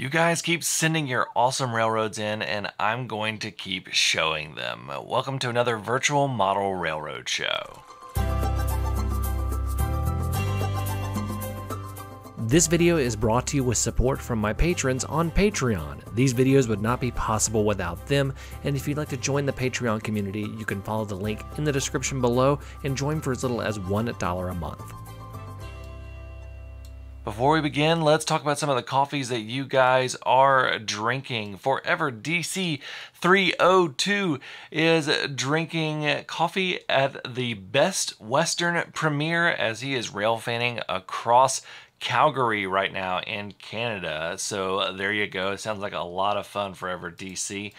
You guys keep sending your awesome railroads in, and I'm going to keep showing them. Welcome to another virtual model railroad show. This video is brought to you with support from my patrons on Patreon. These videos would not be possible without them, and if you'd like to join the Patreon community, you can follow the link in the description below and join for as little as $1 a month. Before we begin, let's talk about some of the coffees that you guys are drinking. Forever DC 302 is drinking coffee at the Best Western premiere as he is rail fanning across Calgary right now in Canada. So there you go. It sounds like a lot of fun, Forever DC.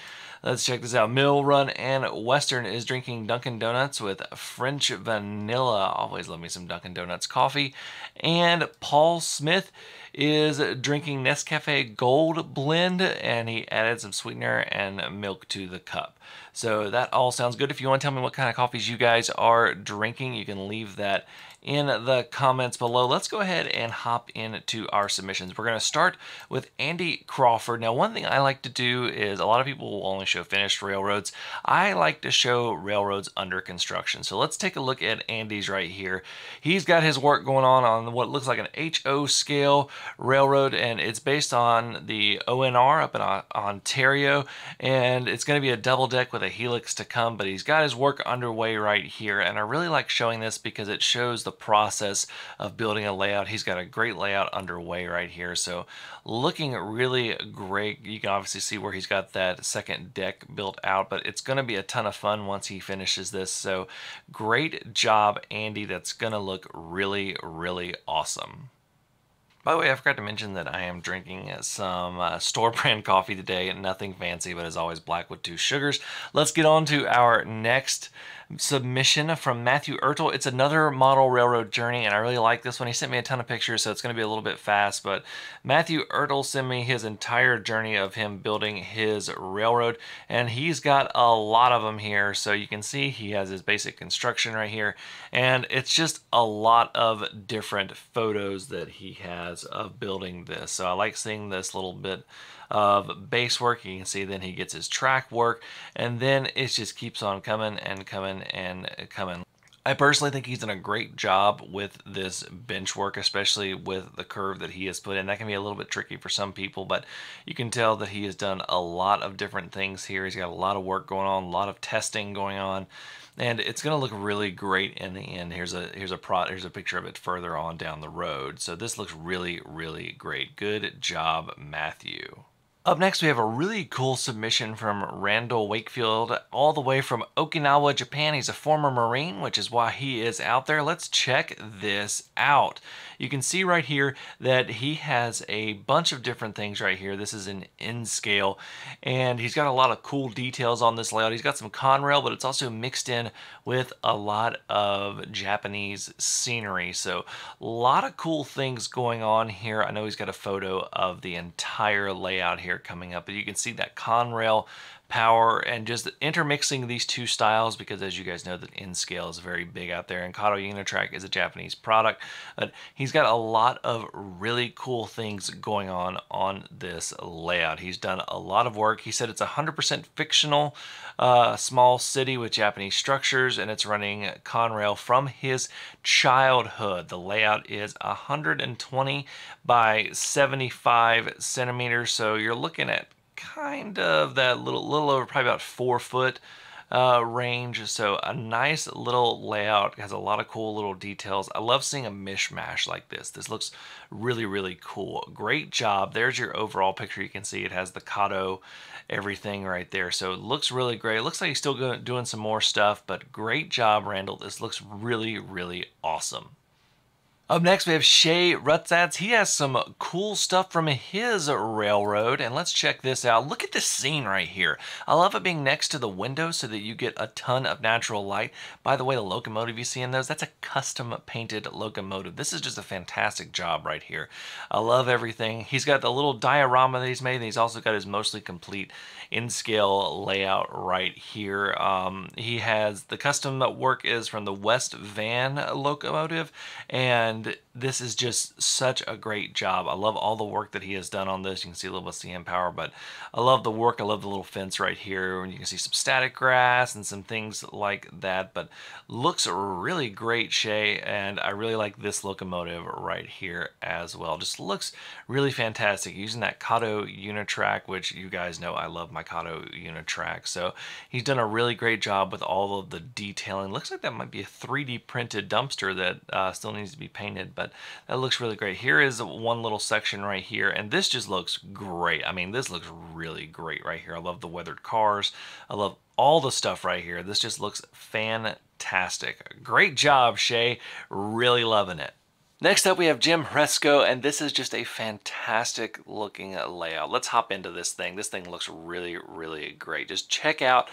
Let's check this out. Mill Run and Western is drinking Dunkin' Donuts with French vanilla. Always love me some Dunkin' Donuts coffee. And Paul Smith is drinking Nescafe Gold Blend, and he added some sweetener and milk to the cup. So that all sounds good. If you want to tell me what kind of coffees you guys are drinking, you can leave that in the comments below. Let's go ahead and hop into our submissions. We're going to start with Andy Crawford. Now, one thing I like to do is a lot of people will only show finished railroads. I like to show railroads under construction. So let's take a look at Andy's right here. He's got his work going on what looks like an HO scale railroad, and it's based on the ONR up in Ontario, and it's going to be a double deck with a helix to come, but he's got his work underway right here, and I really like showing this because it shows the process of building a layout. He's got a great layout underway right here, so looking really great. You can obviously see where he's got that second deck built out, but it's going to be a ton of fun once he finishes this. So great job, Andy. That's going to look really, really awesome. By the way, I forgot to mention that I am drinking some store brand coffee today. Nothing fancy, but as always, black with 2 sugars. Let's get on to our next submission from Matthew Ertel. It's another model railroad journey, and I really like this one. He sent me a ton of pictures, so it's going to be a little bit fast, but Matthew Ertel sent me his entire journey of him building his railroad, and he's got a lot of them here. So you can see he has his basic construction right here, and it's just a lot of different photos that he has of building this. So I like seeing this little bit of base work. You can see then he gets his track work, and then it just keeps on coming and coming and coming. I personally think he's done a great job with this bench work, especially with the curve that he has put in. That can be a little bit tricky for some people, but you can tell that he has done a lot of different things here. He's got a lot of work going on, a lot of testing going on, and it's going to look really great in the end. Here's a picture of it further on down the road. So this looks really, really great. Good job, Matthew. Up next, we have a really cool submission from Randall Wakefield, all the way from Okinawa, Japan. He's a former Marine, which is why he is out there. Let's check this out. You can see right here that he has a bunch of different things right here. This is an N scale, and he's got a lot of cool details on this layout. He's got some Conrail, but it's also mixed in with a lot of Japanese scenery. So a lot of cool things going on here. I know he's got a photo of the entire layout here coming up, but you can see that Conrail power and just intermixing these two styles, because as you guys know, that N scale is very big out there, and Kato Unitrack is a Japanese product, but he's got a lot of really cool things going on this layout. He's done a lot of work. He said it's 100% fictional small city with Japanese structures, and it's running Conrail from his childhood. The layout is 120 by 75 centimeters, so you're looking at kind of that little over probably about 4 foot range. So a nice little layout, has a lot of cool little details. I love seeing a mishmash like this. This looks really, really cool. Great job. There's your overall picture. You can see it has the Kato everything right there. So it looks really great. It looks like he's still doing some more stuff, but great job, Randall. This looks really, really awesome. Up next, we have Shay Rutzatz. He has some cool stuff from his railroad, and let's check this out. Look at this scene right here. I love it being next to the window so that you get a ton of natural light. By the way, the locomotive you see in those, that's a custom painted locomotive. This is just a fantastic job right here. I love everything. He's got the little diorama that he's made, and he's also got his mostly complete in-scale layout right here. He has the custom work is from the West Van locomotive, and and this is just such a great job. I love all the work that he has done on this. You can see a little bit of CM power, but I love the work. I love the little fence right here, and you can see some static grass and some things like that, but looks really great, Shay, and I really like this locomotive right here as well. Just looks really fantastic using that Kato Unitrack, which you guys know I love my Kato Unitrack. So he's done a really great job with all of the detailing. Looks like that might be a 3D printed dumpster that still needs to be painted, but that looks really great. Here is one little section right here, and this just looks great. I mean, this looks really great right here. I love the weathered cars. I love all the stuff right here. This just looks fantastic. Great job, Shay. Really loving it. Next up, we have Jim Hresco, and this is just a fantastic looking layout. Let's hop into this thing. This thing looks really, really great. Just check out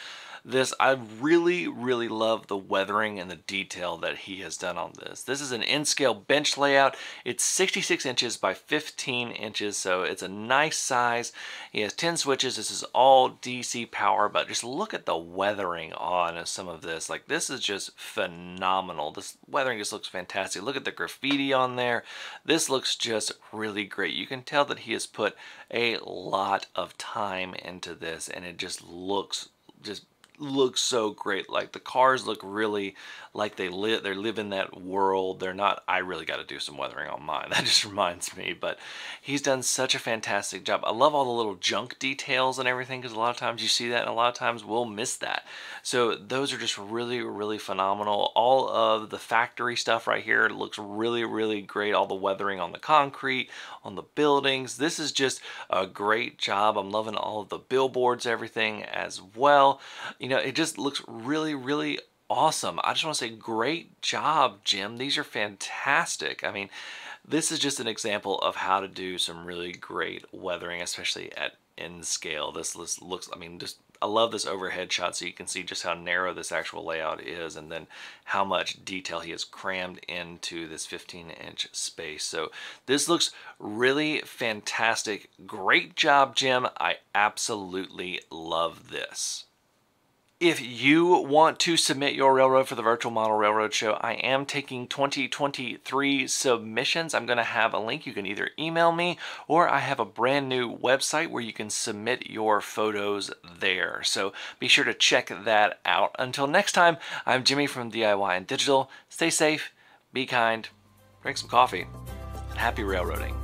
this. I really, really love the weathering and the detail that he has done on this. This is an N-scale bench layout. It's 66 inches by 15 inches, so it's a nice size. He has 10 switches. This is all DC power, but just look at the weathering on some of this. Like, this is just phenomenal. This weathering just looks fantastic. Look at the graffiti on there. This looks just really great. You can tell that he has put a lot of time into this, and it just looks so great. Like, the cars look really like they live in that world. They're not, I really got to do some weathering on mine. That just reminds me, but he's done such a fantastic job. I love all the little junk details and everything, because a lot of times you see that and a lot of times we'll miss that. So those are just really, really phenomenal. All of the factory stuff right here looks really, really great. All the weathering on the concrete, on the buildings. This is just a great job. I'm loving all of the billboards, everything as well. You know, it just looks really, really awesome. I just want to say great job, Jim. These are fantastic. I mean, this is just an example of how to do some really great weathering, especially at N scale. This looks, I mean, just, I love this overhead shot so you can see just how narrow this actual layout is, and then how much detail he has crammed into this 15-inch space. So this looks really fantastic. Great job, Jim. I absolutely love this. If you want to submit your railroad for the Virtual Model Railroad Show, I am taking 2023 submissions. I'm going to have a link. You can either email me, or I have a brand new website where you can submit your photos there. So be sure to check that out. Until next time, I'm Jimmy from DIY and Digital. Stay safe, be kind, drink some coffee, and happy railroading.